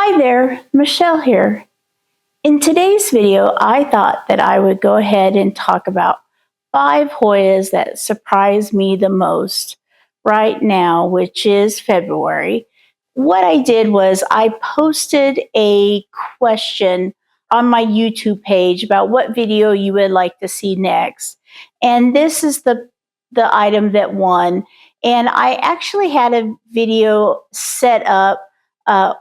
Hi there, Michelle here. In today's video, I thought that I would go ahead and talk about 5 Hoyas that surprise me the most right now, which is February. What I did was I posted a question on my YouTube page about what video you would like to see next. And this is the item that won. And I actually had a video set up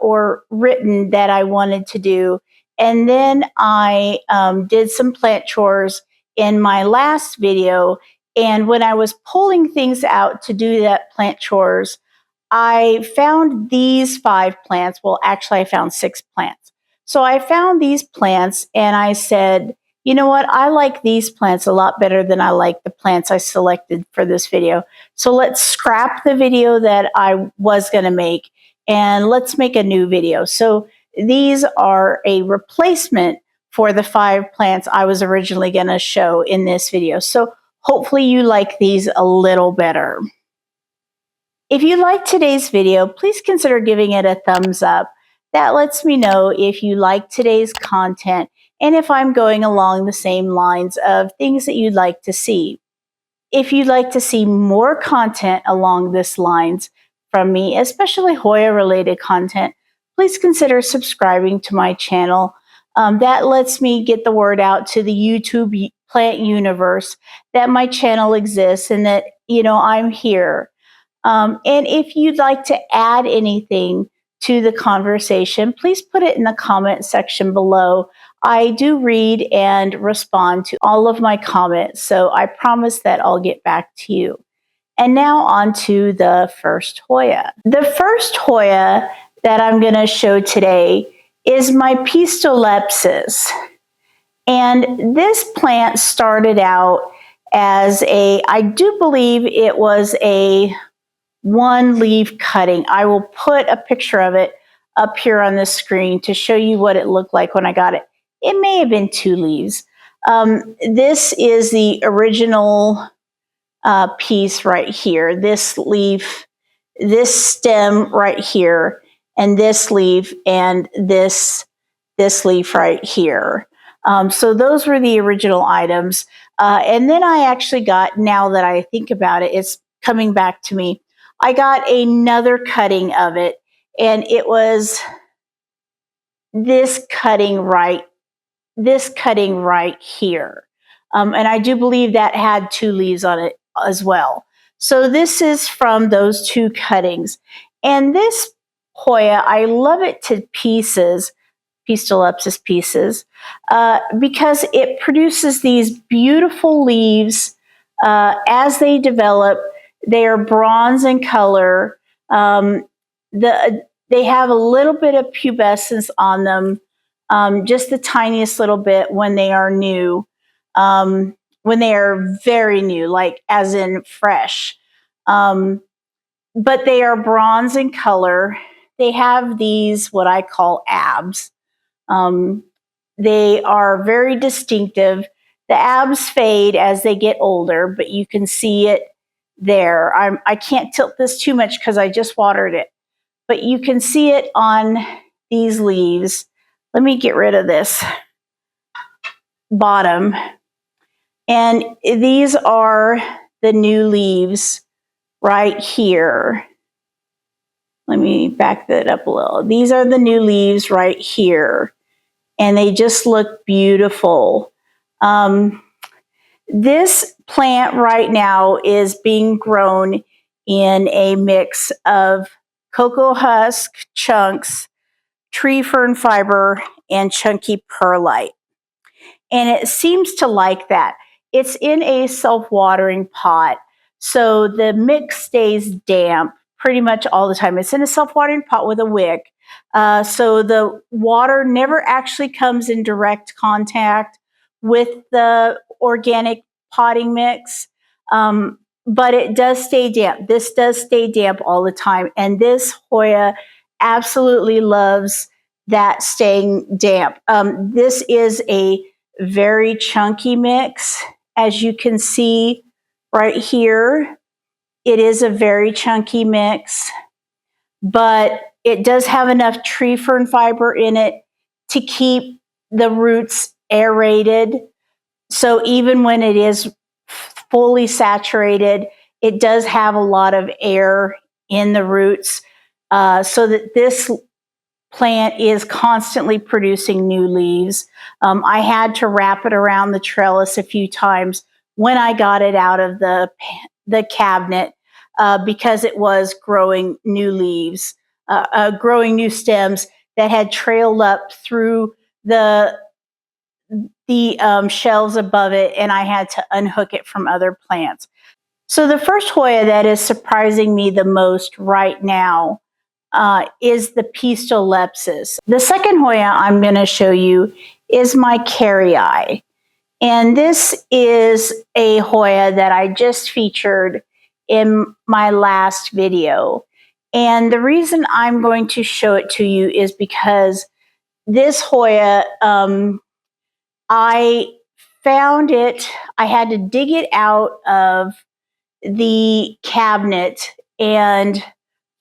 or written that I wanted to do. And then I did some plant chores in my last video. And when I was pulling things out to do that plant chores, I found these 5 plants. Well, actually, I found 6 plants. So I found these plants and I said, you know what? I like these plants a lot better than I like the plants I selected for this video. So let's scrap the video that I was going to make and let's make a new video. So these are a replacement for the 5 plants I was originally going to show in this video. So hopefully you like these a little better. If you like today's video, please consider giving it a thumbs up. That lets me know if you like today's content and if I'm going along the same lines of things that you'd like to see. If you'd like to see more content along this lines from me, especially Hoya related content, please consider subscribing to my channel. That lets me get the word out to the YouTube plant universe that my channel exists and that, I'm here. And if you'd like to add anything to the conversation, please put it in the comment section below. I do read and respond to all of my comments, so I promise that I'll get back to you. And now on to the first Hoya. The first Hoya that I'm going to show today is my piestolepsis. And this plant started out as I do believe it was a 1-leaf cutting. I will put a picture of it up here on the screen to show you what it looked like when I got it. It may have been 2 leaves. This is the original piece right here. This leaf, this stem right here, and this leaf, and this leaf right here. So those were the original items. And then I actually got, now that I think about it, it's coming back to me. I got another cutting of it, and it was this cutting right here. And I do believe that had 2 leaves on it as well. So this is from those 2 cuttings. And this Hoya, I love it to pieces, piestolepsis pieces, because it produces these beautiful leaves as they develop. They are bronze in color. They have a little bit of pubescence on them, just the tiniest little bit when they are new, when they are very new, like as in fresh. But they are bronze in color. They have these, what I call abs. They are very distinctive. The abs fade as they get older, but you can see it there. I can't tilt this too much because I just watered it, but you can see it on these leaves. Let me get rid of this bottom. And these are the new leaves right here. Let me back that up a little. These are the new leaves right here, and they just look beautiful. This plant right now is being grown in a mix of cocoa husk chunks, tree fern fiber, and chunky perlite. And it seems to like that. It's in a self-watering pot, so the mix stays damp pretty much all the time. It's in a self-watering pot with a wick, so the water never actually comes in direct contact with the organic potting mix, but it does stay damp. This does stay damp all the time, and this Hoya absolutely loves that staying damp. This is a very chunky mix, as you can see right here. It is a very chunky mix, but it does have enough tree fern fiber in it to keep the roots aerated. So even when it is fully saturated, it does have a lot of air in the roots, so that this plant is constantly producing new leaves. I had to wrap it around the trellis a few times when I got it out of the cabinet, because it was growing new leaves, growing new stems that had trailed up through the shelves above it, and I had to unhook it from other plants. So the first Hoya that is surprising me the most right now is the piestolepsis. The second Hoya I'm going to show you is my carrii. And this is a Hoya that I just featured in my last video. And the reason I'm going to show it to you is because this Hoya, I found it, I had to dig it out of the cabinet and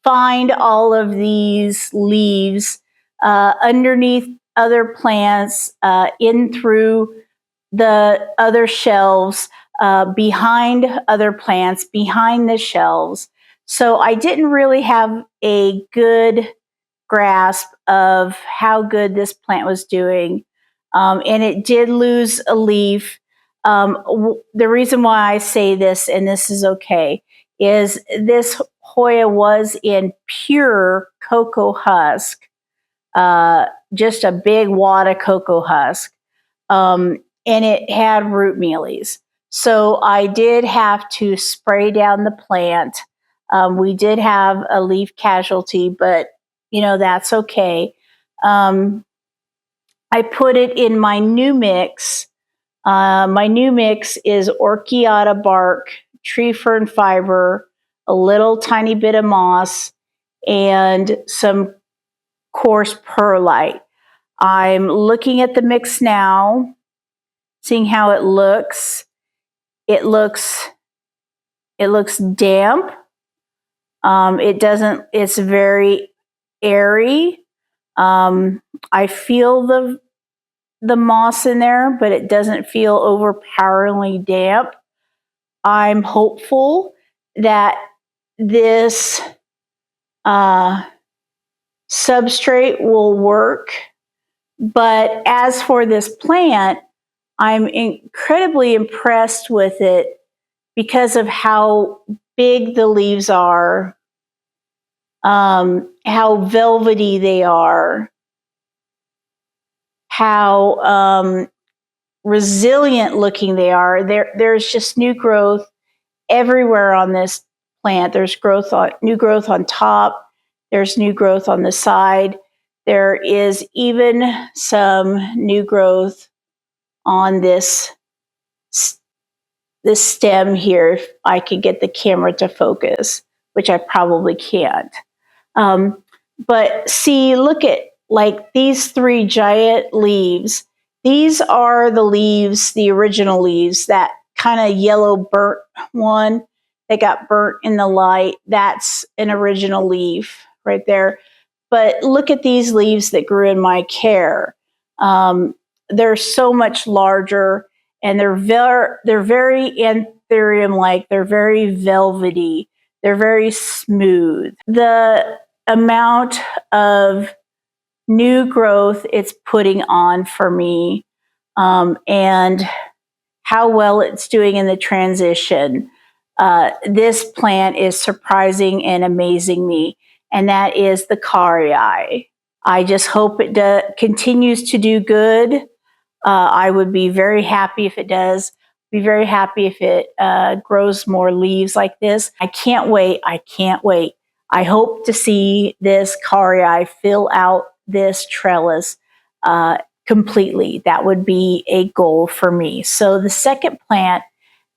find all of these leaves underneath other plants, in through the other shelves, behind other plants, behind the shelves. So I didn't really have a good grasp of how good this plant was doing. And it did lose a leaf. The reason why I say this, and this is okay, is this Hoya was in pure cocoa husk, just a big wad of cocoa husk, and it had root mealies. So I did have to spray down the plant. We did have a leaf casualty, but that's okay. I put it in my new mix. My new mix is orchiata bark, tree fern fiber, a little tiny bit of moss, and some coarse perlite. I'm looking at the mix now, seeing how it looks. It looks damp. It's very airy. I feel the moss in there, but it doesn't feel overpoweringly damp. I'm hopeful that this substrate will work. But as for this plant, I'm incredibly impressed with it because of how big the leaves are, how velvety they are, how resilient looking they are. There's just new growth everywhere on this plant. There's new growth on top. There's new growth on the side. There is even some new growth on this stem here, if I could get the camera to focus, which I probably can't. But see, look at like these three giant leaves. These are the leaves, the original leaves, that kind of yellow burnt one that got burnt in the light. That's an original leaf right there. But look at these leaves that grew in my care. They're so much larger, and they're very anthurium-like. They're very velvety. They're very smooth. The amount of new growth it's putting on for me, and how well it's doing in the transition. This plant is surprising and amazing me, and that is the carrii. I just hope it continues to do good. I would be very happy if it does. Be very happy if it grows more leaves like this. I can't wait. I can't wait. I hope to see this carrii fill out this trellis completely. That would be a goal for me. So the second plant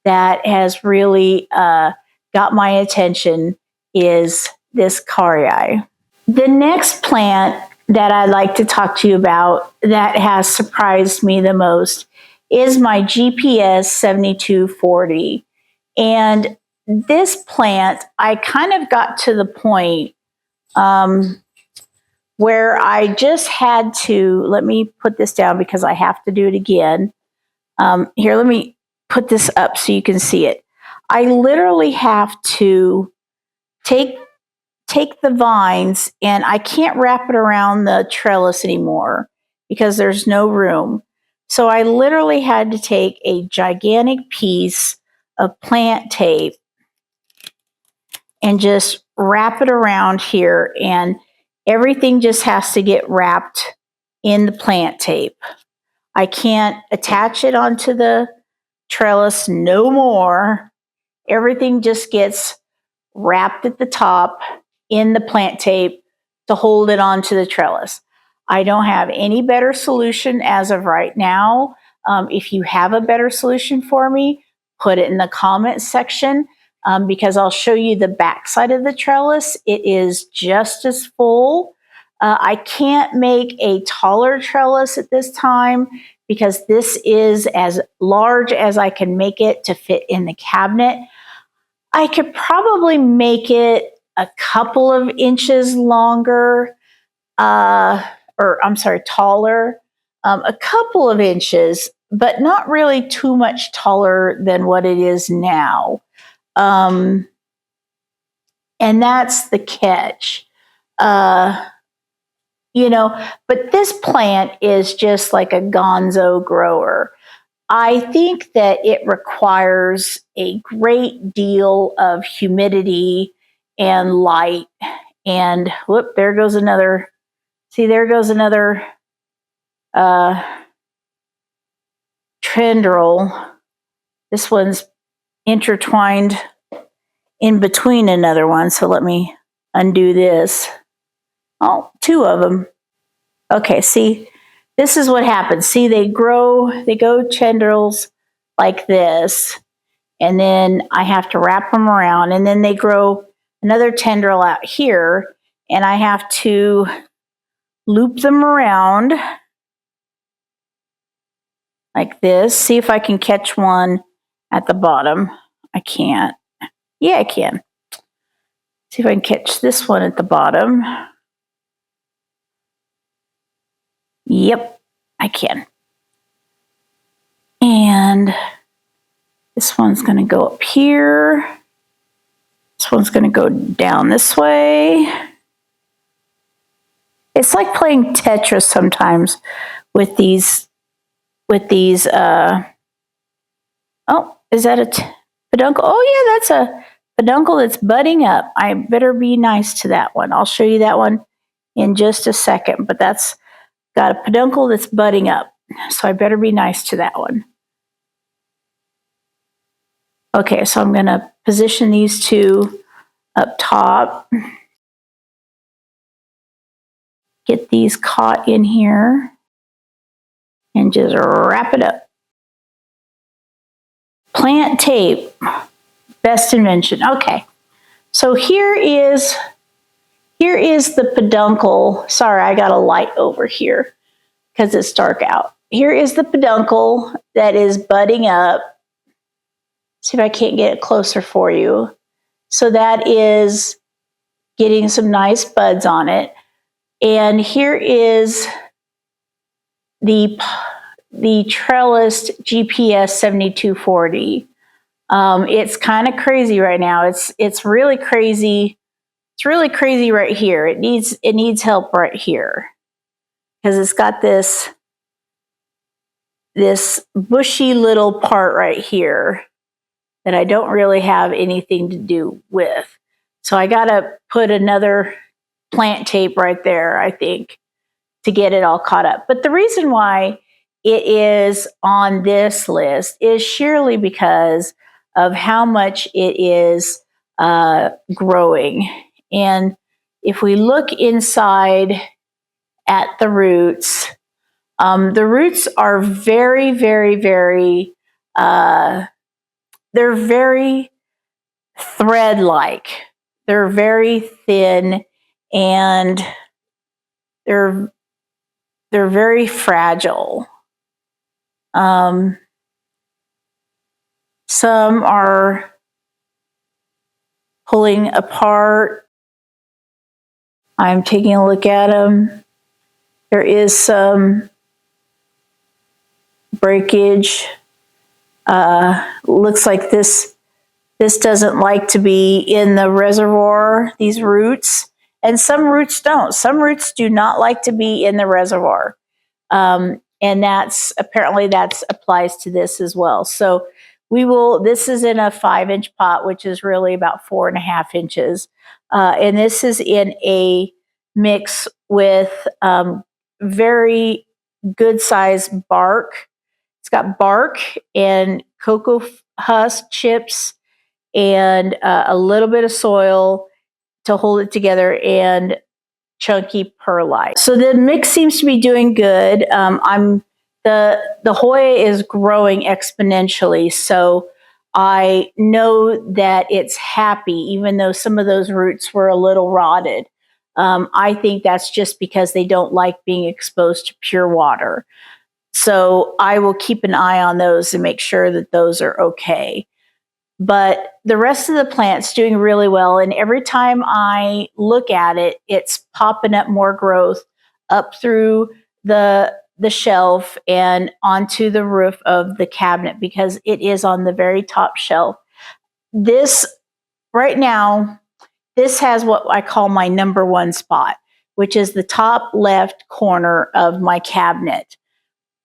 that has really got my attention is this carrii. The next plant that I'd like to talk to you about that has surprised me the most is my GPS 7240. And this plant, I kind of got to the point where I just had to, let me put this down because I have to do it again. Here, let me put this up so you can see it. I literally have to take the vines, and I can't wrap it around the trellis anymore because there's no room. So I literally had to take a gigantic piece of plant tape and just wrap it around here, and everything just has to get wrapped in the plant tape. I can't attach it onto the trellis no more. Everything just gets wrapped at the top in the plant tape to hold it onto the trellis. I don't have any better solution as of right now. If you have a better solution for me, put it in the comments section, because I'll show you the back side of the trellis. It is just as full. I can't make a taller trellis at this time because this is as large as I can make it to fit in the cabinet. I could probably make it a couple of inches longer, taller, a couple of inches, but not really too much taller than what it is now. And that's the catch. But this plant is just like a gonzo grower. I think that it requires a great deal of humidity and light. And whoop, there goes another. See, there goes another tendril. This one's intertwined in between another one. So let me undo this. Oh, two of them. Okay, see, this is what happens. See, they go tendrils like this, and then I have to wrap them around, and then they grow another tendril out here, and I have to loop them around like this. See if I can catch one at the bottom. I can't. Yeah, I can. See if I can catch this one at the bottom. Yep, I can. And this one's going to go up here. This one's going to go down this way. It's like playing Tetris sometimes with these. Oh, is that a peduncle? Oh, yeah, that's a peduncle that's budding up. I better be nice to that one. I'll show you that one in just a second. But that's got a peduncle that's budding up. So I better be nice to that one. Okay, so I'm going to position these two up top. Get these caught in here and just wrap it up. Plant tape, best invention. Okay, so here is the peduncle. Sorry, I got a light over here because it's dark out. Here is the peduncle that is budding up. See if I can't get it closer for you. So that is getting some nice buds on it. And here is the trellised GPS 7240. It's kind of crazy right now. It's really crazy. It's really crazy right here. It needs help right here because it's got this bushy little part right here that I don't really have anything to do with. So I got to put another plant tape right there, I think, to get it all caught up. But the reason why it is on this list is sheerly because of how much it is growing. And if we look inside at the roots are very, very, very, they're very thread-like. They're very thin, and they're very fragile. Some are pulling apart. I'm taking a look at them. There is some breakage. Looks like this doesn't like to be in the reservoir, these roots. And some roots don't. Some roots do not like to be in the reservoir. And that's apparently applies to this as well. So this is in a 5-inch pot, which is really about 4.5 inches. And this is in a mix with very good sized bark. It's got bark and cocoa husk chips and a little bit of soil to hold it together and chunky perlite. So the mix seems to be doing good. The Hoya is growing exponentially, so I know that it's happy, even though some of those roots were a little rotted. I think that's just because they don't like being exposed to pure water. So I will keep an eye on those and make sure that those are okay. But the rest of the plant's doing really well. And every time I look at it, it's popping up more growth up through the shelf and onto the roof of the cabinet because it is on the very top shelf. This, right now, this has what I call my number one spot, which is the top left corner of my cabinet.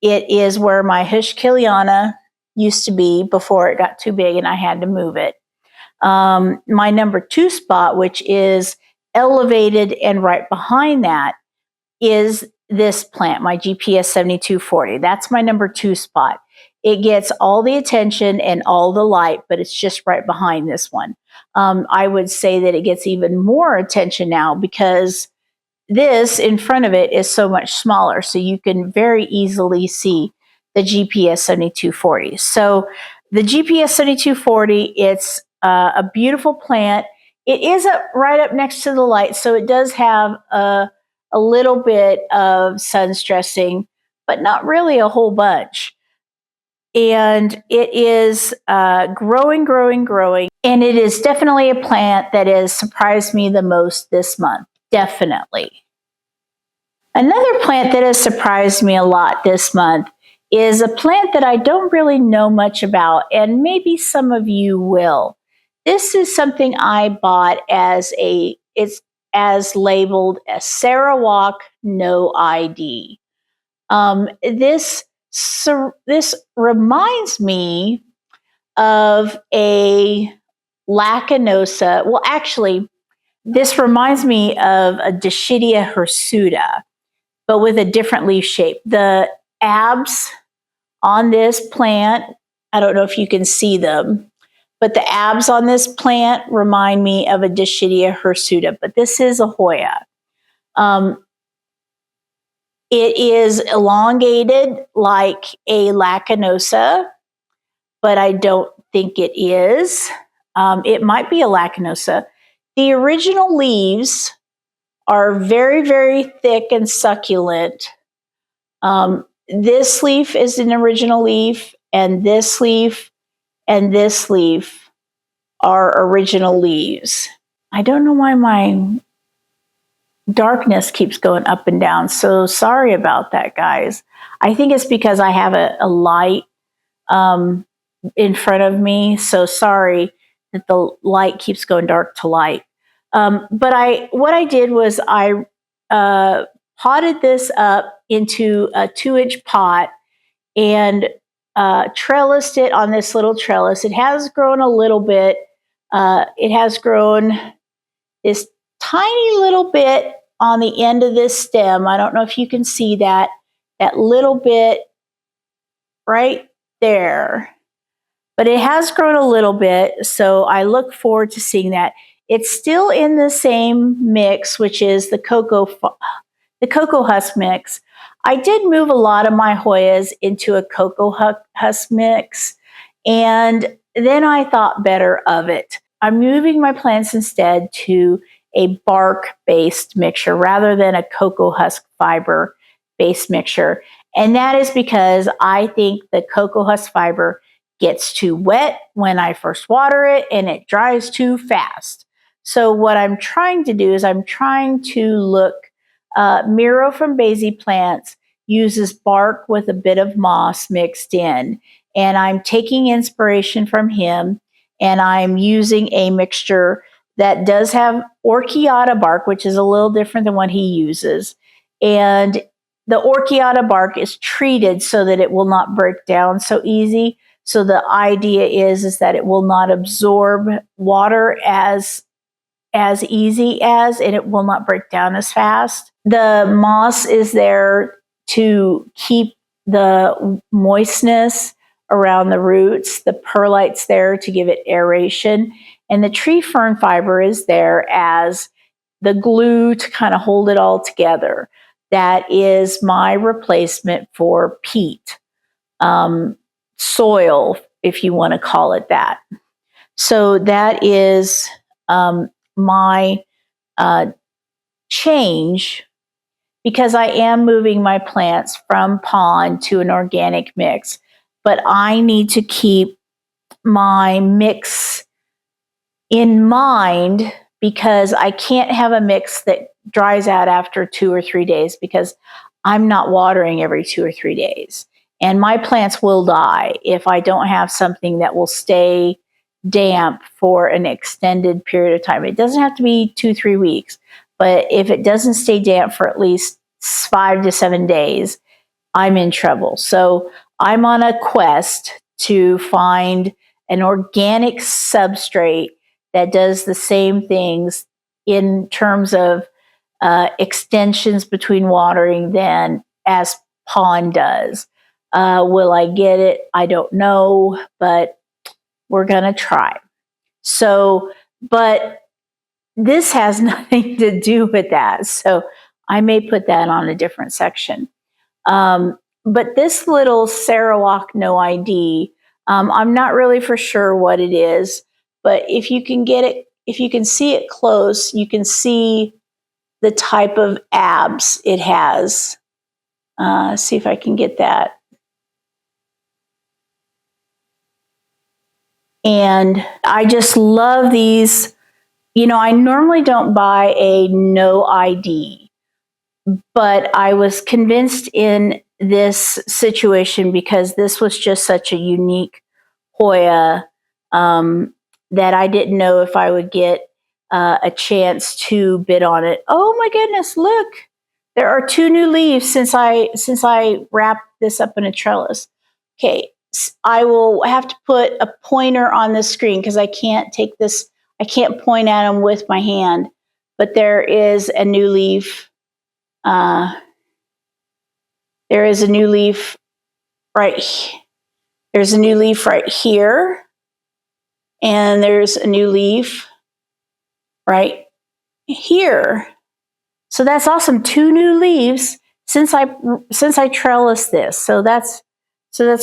It is where my Dischidia used to be before it got too big and I had to move it. My number 2 spot, which is elevated and right behind that, is this plant, my GPS 7240. That's my number 2 spot. It gets all the attention and all the light, but it's just right behind this one. I would say that it gets even more attention now because this in front of it is so much smaller, so you can very easily see the GPS 7240. So the GPS 7240, it's a beautiful plant. It is right up next to the light, so it does have a little bit of sun stressing, but not really a whole bunch. And it is growing, growing, growing. And it is definitely a plant that has surprised me the most this month. Definitely. Another plant that has surprised me a lot this month is a plant that I don't really know much about, and maybe some of you will. This is something I bought it's as labeled as Sarawak NOID. This reminds me of a lacanosa. Well, actually, this reminds me of a Dischidia hirsuta, but with a different leaf shape. The abs on this plant, I don't know if you can see them, but the abs on this plant remind me of a Dischidia hirsuta, but this is a Hoya. It is elongated like a lacanosa, but I don't think it is. It might be a lacanosa. The original leaves are very, very thick and succulent. This leaf is an original leaf, and this leaf and this leaf are original leaves. I don't know why my darkness keeps going up and down, so sorry about that, guys. I think it's because I have a light in front of me, so sorry that the light keeps going dark to light. But what I did was I potted this up into a 2-inch pot and trellised it on this little trellis. It has grown a little bit. It has grown this tiny little bit on the end of this stem. I don't know if you can see that little bit right there. But it has grown a little bit, so I look forward to seeing that. It's still in the same mix, which is the cocoa husk mix. I did move a lot of my Hoyas into a cocoa husk mix, and then I thought better of it. I'm moving my plants instead to a bark-based mixture rather than a cocoa husk fiber-based mixture. And that is because I think the cocoa husk fiber gets too wet when I first water it and it dries too fast. So what I'm trying to do is I'm trying to look, Miro from Basie Plants uses bark with a bit of moss mixed in. And I'm taking inspiration from him, and I'm using a mixture that does have orchiata bark, which is a little different than what he uses. And the orchiata bark is treated so that it will not break down so easy. So the idea is that it will not absorb water as easy as, and it will not break down as fast. The moss is there to keep the moistness around the roots. The perlite's there to give it aeration. And the tree fern fiber is there as the glue to kind of hold it all together. That is my replacement for peat, soil, if you want to call it that. So that is my change, because I am moving my plants from pond to an organic mix, but I need to keep my mix in mind, because I can't have a mix that dries out after 2 or 3 days, because I'm not watering every 2 or 3 days. And my plants will die if I don't have something that will stay damp for an extended period of time. It doesn't have to be 2-3 weeks, but if it doesn't stay damp for at least 5 to 7 days, I'm in trouble. So I'm on a quest to find an organic substrate that does the same things in terms of extensions between watering than as pond does. Will I get it? I don't know, but we're going to try. So, but this has nothing to do with that. So I may put that on a different section. But this little Sarawak NOID, I'm not really for sure what it is, but if you can get it, if you can see it close, you can see the type of abs it has. See if I can get that. And I just love these. You know, I normally don't buy a NOID, but I was convinced in this situation because this was just such a unique Hoya that I didn't know if I would get a chance to bid on it. Oh my goodness, look. There are 2 new leaves since I wrapped this up in a trellis. Okay, I will have to put a pointer on the screen because I can't take this, I can't point at them with my hand, but there is a new leaf. There is a new leaf there's a new leaf right here, and there's a new leaf right here. So that's awesome. 2 new leaves since I trellised this. So that's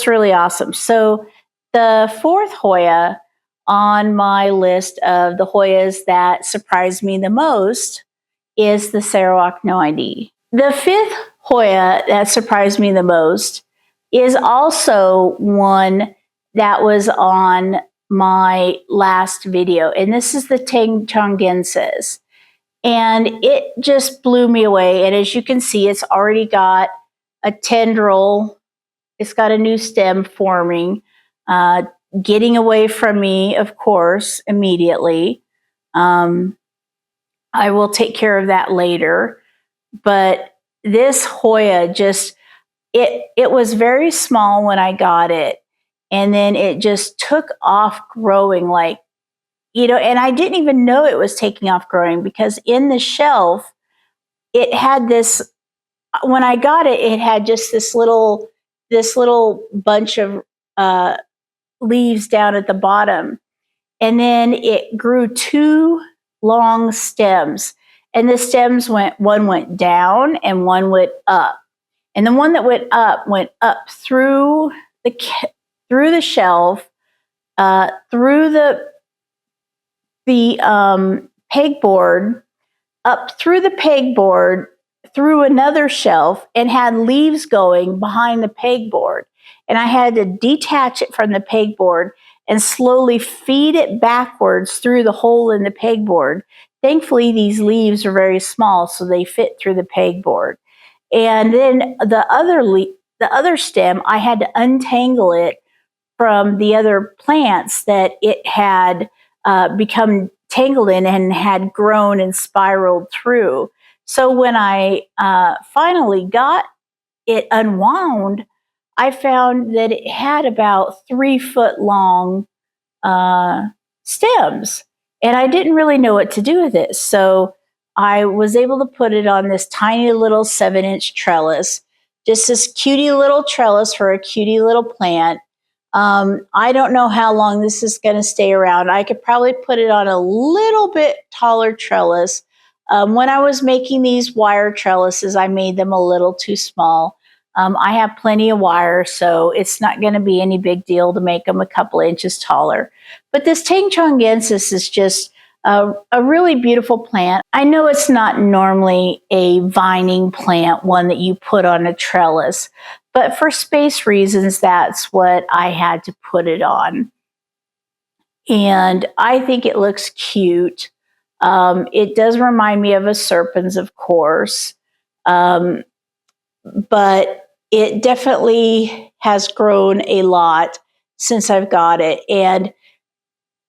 really awesome. So the 4th Hoya on my list of the Hoyas that surprised me the most is the Sarawak NOID. The 5th Hoya that surprised me the most is also one that was on my last video, and this is the tengchongensis. And it just blew me away. And as you can see, it's already got a tendril. It's got a new stem forming, getting away from me, of course, immediately. I will take care of that later. But this Hoya just, it was very small when I got it. And then it just took off growing like, you know, and I didn't even know it was taking off growing because in the shelf, it had this, when I got it, it had just this little bunch of leaves down at the bottom. And then it grew 2 long stems. And the stems one went down and one went up. And the one that went up through the shelf, through the pegboard, up through the pegboard, through another shelf, and had leaves going behind the pegboard. And I had to detach it from the pegboard and slowly feed it backwards through the hole in the pegboard. Thankfully, these leaves are very small, so they fit through the pegboard. And then the other stem, I had to untangle it from the other plants that it had become tangled in and had grown and spiraled through. So when I finally got it unwound, I found that it had about 3-foot long stems, and I didn't really know what to do with it. So I was able to put it on this tiny little 7-inch trellis, just this cutie little trellis for a cutie little plant. I don't know how long this is going to stay around. I could probably put it on a little bit taller trellis. When I was making these wire trellises, I made them a little too small. I have plenty of wire, so it's not going to be any big deal to make them a couple inches taller. But this tengchongensis is just a really beautiful plant. I know it's not normally a vining plant, one that you put on a trellis, but for space reasons, that's what I had to put it on. And I think it looks cute. It does remind me of a serpens, of course. But it definitely has grown a lot since I've got it. And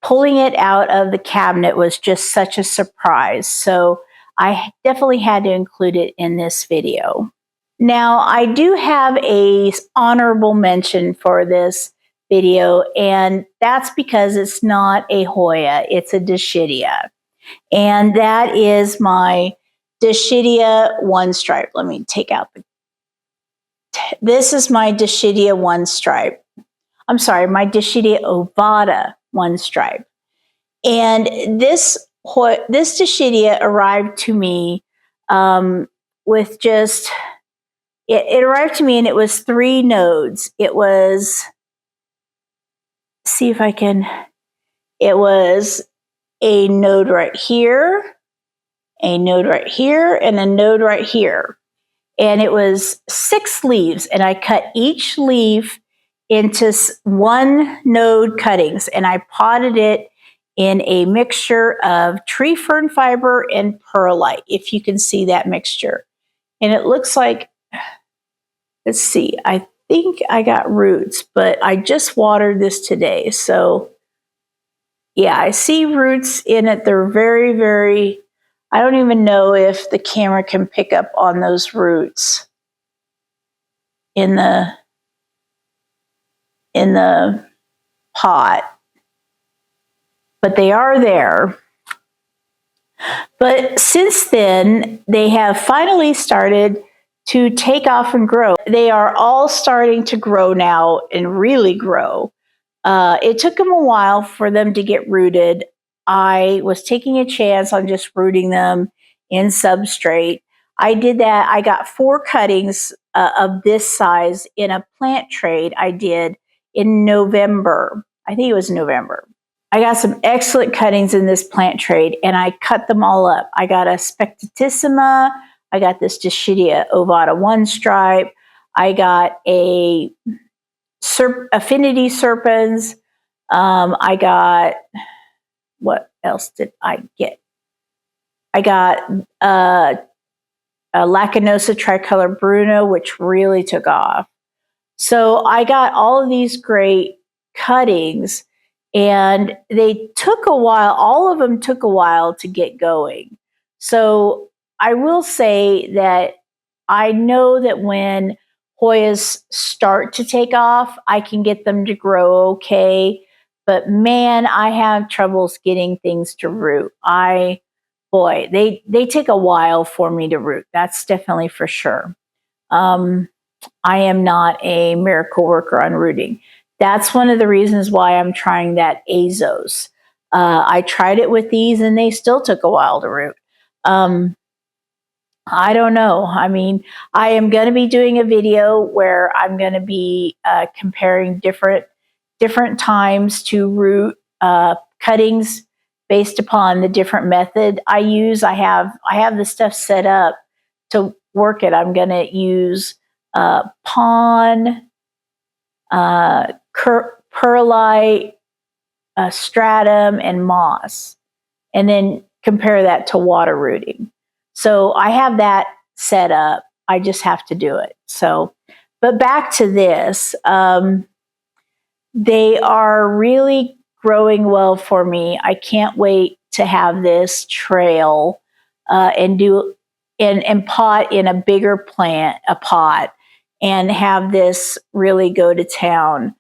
pulling it out of the cabinet was just such a surprise. So I definitely had to include it in this video. Now, I do have a honorable mention for this video, and that's because it's not a Hoya, it's a Dischidia. And that is my Dischidia one stripe. Let me take out the This is my Dischidia one stripe. I'm sorry, my Dischidia ovata one stripe. And this Dischidia arrived to me with just, it arrived to me and it was 3 nodes. It was, see if I can, it was a node right here, a node right here, and a node right here. And it was 6 leaves, and I cut each leaf into 1 node cuttings, and I potted it in a mixture of tree fern fiber and perlite, if you can see that mixture. And it looks like, let's see, I think I got roots, but I just watered this today. So yeah, I see roots in it. They're very, very, I don't even know if the camera can pick up on those roots in the pot, but they are there. But since then, they have finally started to take off and grow. They are all starting to grow now and really grow. It took them a while for them to get rooted. I was taking a chance on just rooting them in substrate. I did that. I got 4 cuttings of this size in a plant trade I did in November. I think it was November. I got some excellent cuttings in this plant trade, and I cut them all up. I got a spectatissima. I got this Dischidia ovata one stripe. I got a affinity serpens. I got, what else did I get? I got a Lacanosa tricolor Bruno, which really took off. So I got all of these great cuttings, and they took a while. All of them took a while to get going. So I will say that I know that when Hoyas start to take off, I can get them to grow okay. But man, I have troubles getting things to root. Boy, they take a while for me to root. That's definitely for sure. I am not a miracle worker on rooting. That's one of the reasons why I'm trying that Azos. I tried it with these and they still took a while to root. I don't know. I mean, I am going to be doing a video where I'm going to be comparing different times to root cuttings based upon the different method I use. I have the stuff set up to work it. I'm going to use pawn, perlite, stratum and moss, and then compare that to water rooting. So I have that set up. I just have to do it. So, but back to this, they are really growing well for me. I can't wait to have this trail and pot in a bigger pot, and have this really go to town,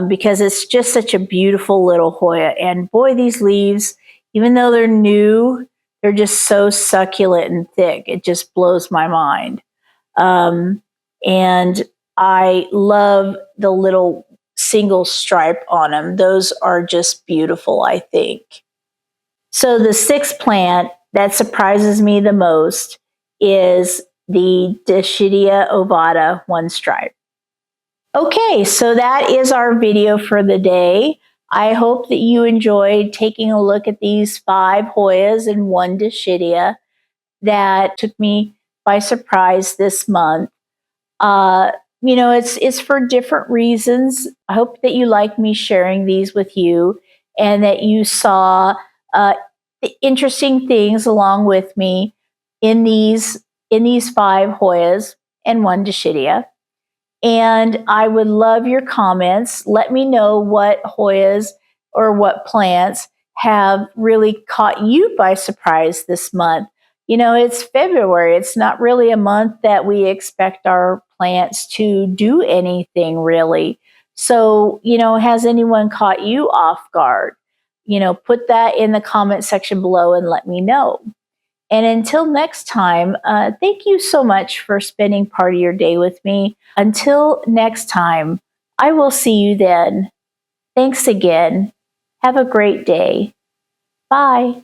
because it's just such a beautiful little Hoya. And boy, these leaves, even though they're new, they're just so succulent and thick. It just blows my mind. And I love the little single stripe on them. Those are just beautiful, I think. So the sixth plant that surprises me the most is the Dischidia ovata one stripe. Okay, so that is our video for the day. I hope that you enjoyed taking a look at these 5 Hoyas and 1 Dischidia that took me by surprise this month. You know, it's for different reasons. I hope that you like me sharing these with you, and that you saw interesting things along with me in these 5 Hoyas and 1 Dischidia. And I would love your comments. Let me know what Hoyas or what plants have really caught you by surprise this month. You know, it's February. It's not really a month that we expect our plants to do anything really. So, you know, has anyone caught you off guard? You know, put that in the comment section below and let me know. And until next time, thank you so much for spending part of your day with me. Until next time, I will see you then. Thanks again. Have a great day. Bye.